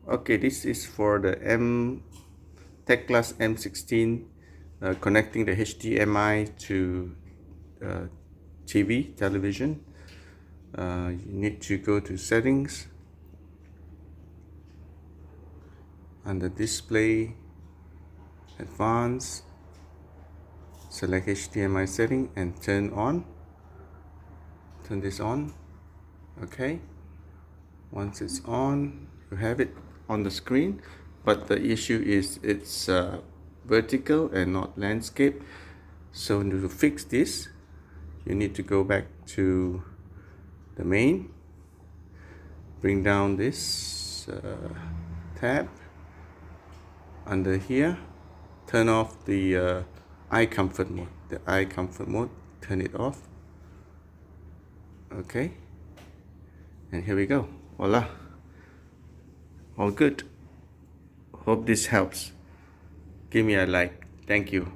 Okay, this is for the TECLAST M16 connecting the HDMI to television. You need to go to settings, under display, advanced, select HDMI setting and turn this on. Okay, once it's on, you have it on the screen, but the issue is it's vertical and not landscape. So to fix this, you need to go back to the main, bring down this tab under here, turn off the eye comfort mode, turn it off. Okay, and here we go. Voila, all good. Hope this helps. Give me a like. Thank you.